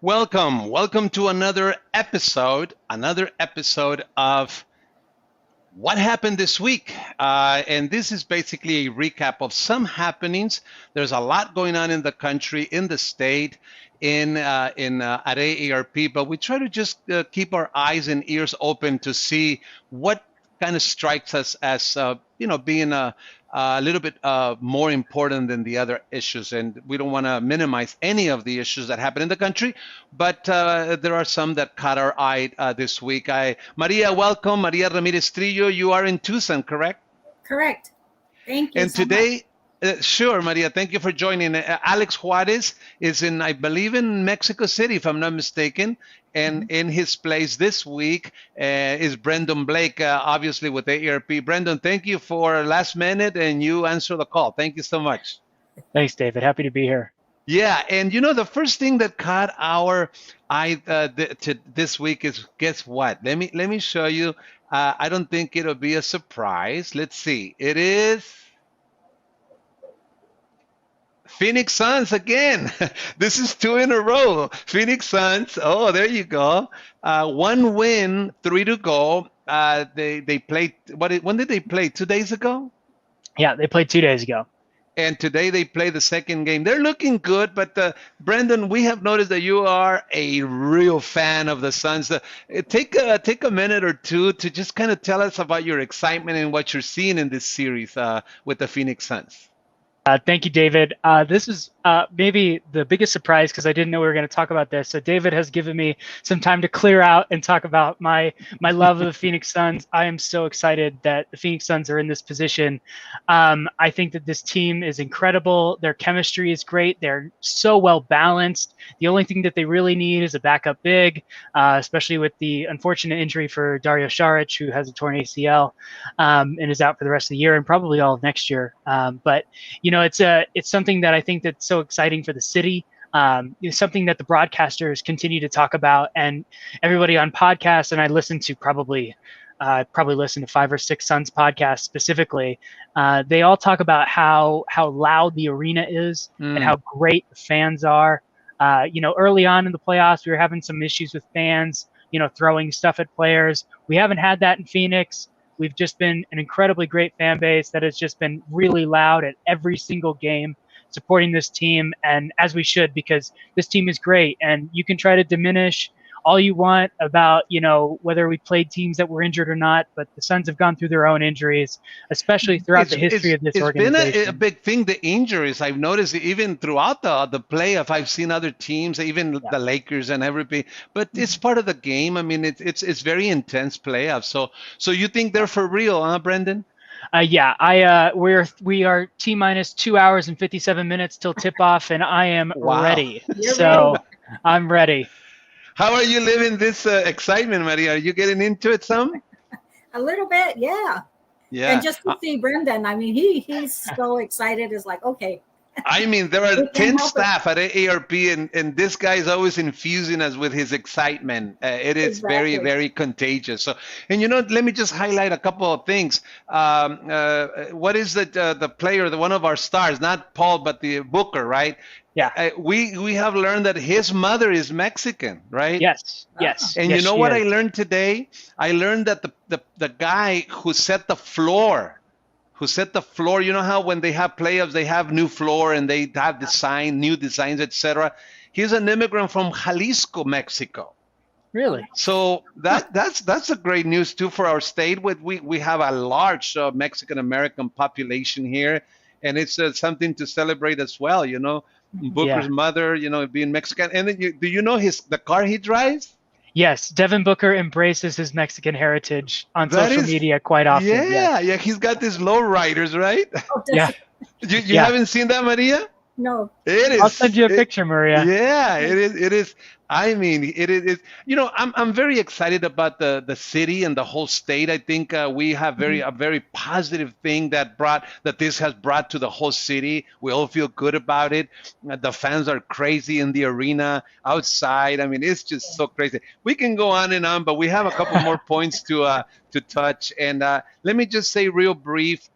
Welcome to another episode of What Happened This Week. And this is basically a recap of some happenings. There's a lot going on in the country, in the state, at AARP, but we try to just keep our eyes and ears open to see what kind of strikes us as being a little bit more important than the other issues. And we don't want to minimize any of the issues that happen in the country, but there are some that caught our eye this week. Maria, welcome. Maria Ramirez Trillo, you are in Tucson, correct? Correct. Thank you. And today, sure, Maria, thank you for joining. Alex Juarez is I believe in Mexico City, if I'm not mistaken. And in his place this week is Brendan Blake, obviously with AARP. Brendan, thank you for last minute and you answer the call. Thank you so much. Thanks, David. Happy to be here. Yeah, and the first thing that caught our eye this week is, guess what? Let me show you. I don't think it'll be a surprise. Let's see. It is Phoenix Suns again. This is 2 in a row. Phoenix Suns. Oh, there you go. 1 win, 3 to go. They played. When did they play? 2 days ago? Yeah, they played 2 days ago. And today they play the second game. They're looking good, but Brendan, we have noticed that you are a real fan of the Suns. Take a minute or two to just kind of tell us about your excitement and what you're seeing in this series with the Phoenix Suns. Thank you, David. This is maybe the biggest surprise because I didn't know we were going to talk about this. So David has given me some time to clear out and talk about my love of the Phoenix Suns. I am so excited that the Phoenix Suns are in this position. I think that this team is incredible. Their chemistry is great. They're so well balanced. The only thing that they really need is a backup big, especially with the unfortunate injury for Dario Saric, who has a torn ACL and is out for the rest of the year and probably all of next year. But it's something that I think that's so exciting for the city. It's something that the broadcasters continue to talk about, and everybody on podcasts. And I listen to probably listen to 5 or 6 Suns podcasts specifically. They all talk about how loud the arena is and how great the fans are. Early on in the playoffs, we were having some issues with fans, throwing stuff at players. We haven't had that in Phoenix. We've just been an incredibly great fan base that has just been really loud at every single game, supporting this team, and as we should, because this team is great. And you can try to diminish all you want about, whether we played teams that were injured or not, but the Suns have gone through their own injuries, especially throughout the history of this organization. It's been a big thing, the injuries. I've noticed even throughout the playoff. I've seen other teams, even the Lakers and everybody, but it's part of the game. I mean, it's very intense playoff. So you think they're for real, huh, Brendan? We are T-minus 2 hours and 57 minutes till tip off, and I am ready. So I'm ready. How are you living this excitement, Maria? Are you getting into it some? A little bit, yeah. Yeah. And just to see Brendan, I mean, he's so excited. It's like, okay. I mean, there are 10 staff at AARP, and this guy is always infusing us with his excitement. It is very, very contagious. So, and let me just highlight a couple of things. What is the player, one of our stars, not Paul, but the Booker, right? Yeah. We have learned that his mother is Mexican, right? Yes. And yes, you know what I learned today? I learned that the guy who set the floor, you know how when they have playoffs, they have new floor and they have new designs, etc. He's an immigrant from Jalisco, Mexico. Really? So that's a great news too for our state. We have a large Mexican American population here, and it's something to celebrate as well. Booker's mother, being Mexican, and then do you know the car he drives? Yes, Devin Booker embraces his Mexican heritage on social media quite often. Yeah, he's got these low riders, right? Yeah. You haven't seen that, Maria? No. It is. I'll send you a picture, Maria. Yeah, it is. It is. I mean, it is. I'm very excited about the city and the whole state. I think we have a very positive thing that this has brought to the whole city. We all feel good about it. The fans are crazy in the arena, outside. I mean, it's just so crazy. We can go on and on, but we have a couple more points to touch. And let me just say real brief.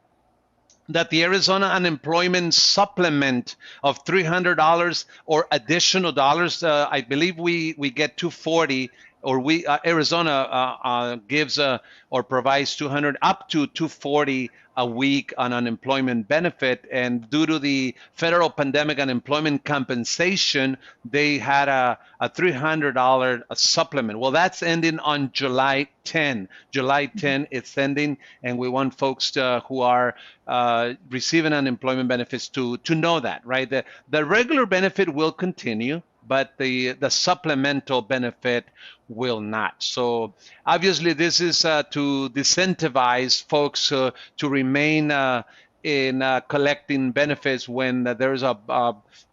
that the Arizona unemployment supplement of $300 or additional dollars, I believe we get 240, or we Arizona gives or provides 200 up to 240 a week on unemployment benefit. And due to the federal pandemic unemployment compensation, they had a $300 supplement. Well, that's ending on July 10. July 10, it's ending, and we want folks who are receiving unemployment benefits to know that, right? The regular benefit will continue, but the supplemental benefit will not. So obviously this is to disincentivize folks to remain in collecting benefits when there's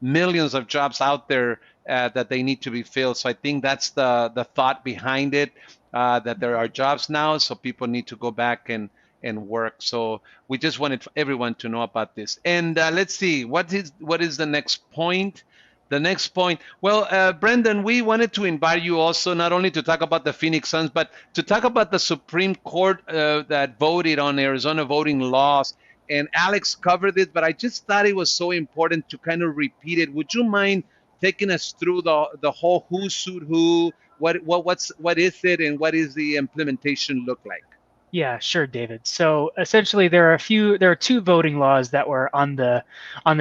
millions of jobs out there that they need to be filled. So I think that's the thought behind it, that there are jobs now, so people need to go back and work. So we just wanted everyone to know about this. And let's see, what is the next point? The next point. Well, Brendan, we wanted to invite you also not only to talk about the Phoenix Suns, but to talk about the Supreme Court that voted on Arizona voting laws. And Alex covered it, but I just thought it was so important to kind of repeat it. Would you mind taking us through the whole who sued who, what is it, and what is the implementation look like? Yeah, sure, David. So essentially, there are two voting laws that were on the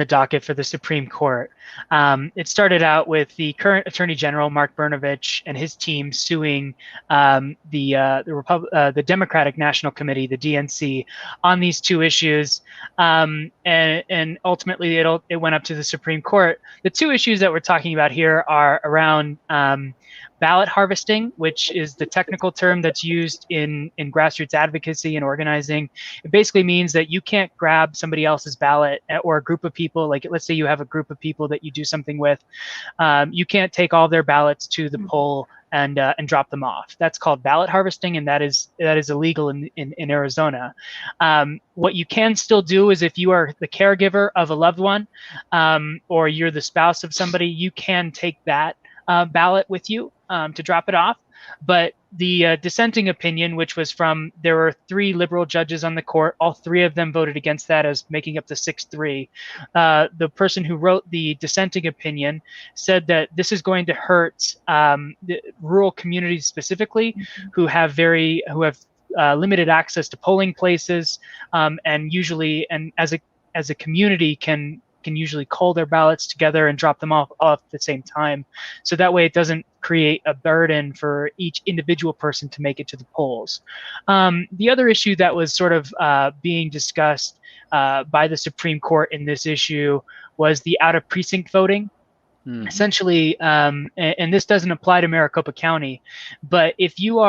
docket for the Supreme Court. It started out with the current Attorney General Mark Brnovich and his team suing the Democratic National Committee, the DNC, on these two issues, and ultimately it went up to the Supreme Court. The two issues that we're talking about here are around ballot harvesting, which is the technical term that's used in grassroots advocacy and organizing. It basically means that you can't grab somebody else's ballot or a group of people. Like, let's say you have a group of people that you do something with. You can't take all their ballots to the poll and drop them off. That's called ballot harvesting, and that is illegal in Arizona. What you can still do is, if you are the caregiver of a loved one, or you're the spouse of somebody, you can take that ballot with you to drop it off. But the dissenting opinion, which was there were 3 liberal judges on the court, all 3 of them voted against that, as making up the 6-3. The person who wrote the dissenting opinion said that this is going to hurt the rural communities specifically, who have limited access to polling places, and usually, and as a community can usually cull their ballots together and drop them off at the same time. So that way it doesn't create a burden for each individual person to make it to the polls. The other issue that was sort of being discussed by the Supreme Court in this issue was the out-of-precinct voting. Mm-hmm. Essentially, and this doesn't apply to Maricopa County, but if you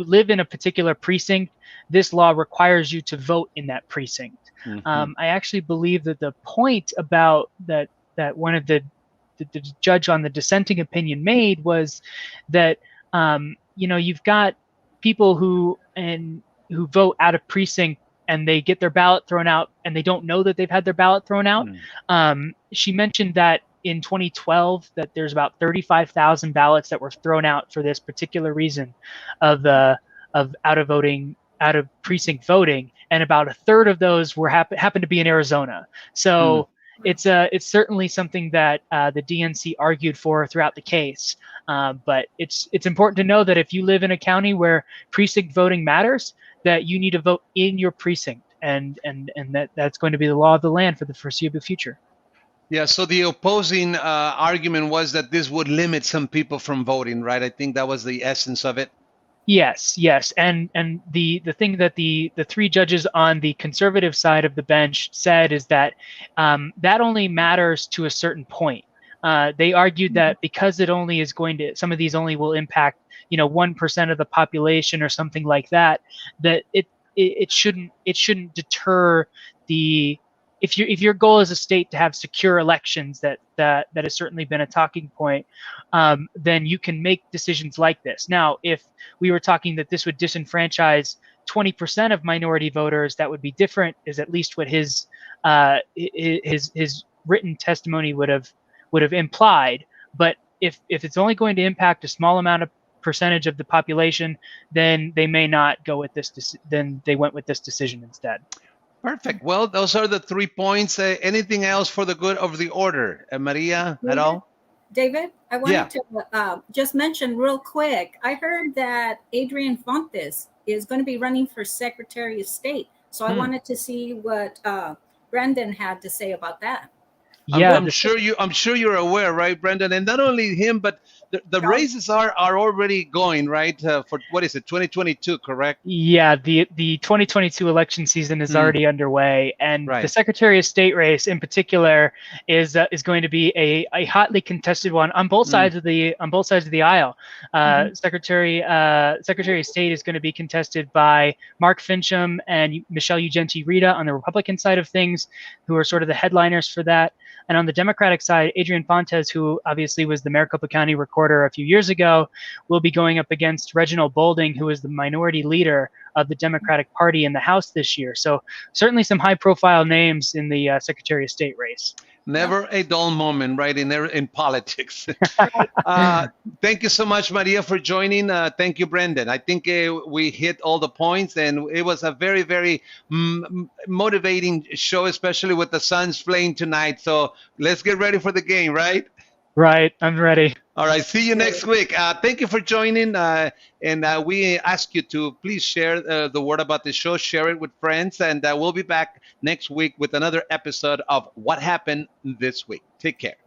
live in a particular precinct, this law requires you to vote in that precinct. Mm-hmm. I actually believe that the point about that one of the judge on the dissenting opinion made was that you've got people who vote out of precinct and they get their ballot thrown out and they don't know that they've had their ballot thrown out. She mentioned that in 2012 that there's about 35,000 ballots that were thrown out for this particular reason of out of precinct voting, and about a third of those happened to be in Arizona. So it's certainly something that the DNC argued for throughout the case. But it's important to know that if you live in a county where precinct voting matters, that you need to vote in your precinct, and that's going to be the law of the land for the foreseeable future. Yeah, so the opposing argument was that this would limit some people from voting, right? I think that was the essence of it. Yes, and the thing that the 3 judges on the conservative side of the bench said is that that only matters to a certain point. They argued that because some of these only will impact 1% of the population or something like that, that it shouldn't deter the. If your goal as a state to have secure elections, that has certainly been a talking point, then you can make decisions like this. Now, if we were talking that this would disenfranchise 20% of minority voters, that would be different, is at least what his written testimony would have implied. But if it's only going to impact a small percentage of the population, then they may not go with this. Then they went with this decision instead. Perfect. Well, those are the 3 points. Anything else for the good of the order? Maria, at all? David, I Yeah. wanted to just mention real quick. I heard that Adrian Fontes is going to be running for Secretary of State. So I wanted to see what Brendan had to say about that. Yeah, I'm sure you're aware, right, Brendan? And not only him, but the races are already going, right? For what is it, 2022, correct? Yeah, the 2022 election season is already underway, and the Secretary of State race in particular is going to be a hotly contested one on both sides of the aisle. Secretary of State is going to be contested by Mark Fincham and Michelle Ugenti-Rita on the Republican side of things, who are sort of the headliners for that. And on the Democratic side, Adrian Fontes, who obviously was the Maricopa County recorder a few years ago, will be going up against Reginald Boulding, who is the minority leader of the Democratic Party in the House this year. So certainly some high-profile names in the Secretary of State race. Never a dull moment, right, in politics. Thank you so much, Maria, for joining. Thank you, Brendan. I think we hit all the points, and it was a very, very motivating show, especially with the Suns playing tonight. So let's get ready for the game, right? Right, I'm ready. All right, see you next week. Thank you for joining, and we ask you to please share the word about the show, share it with friends, and we'll be back next week with another episode of What Happened This Week. Take care.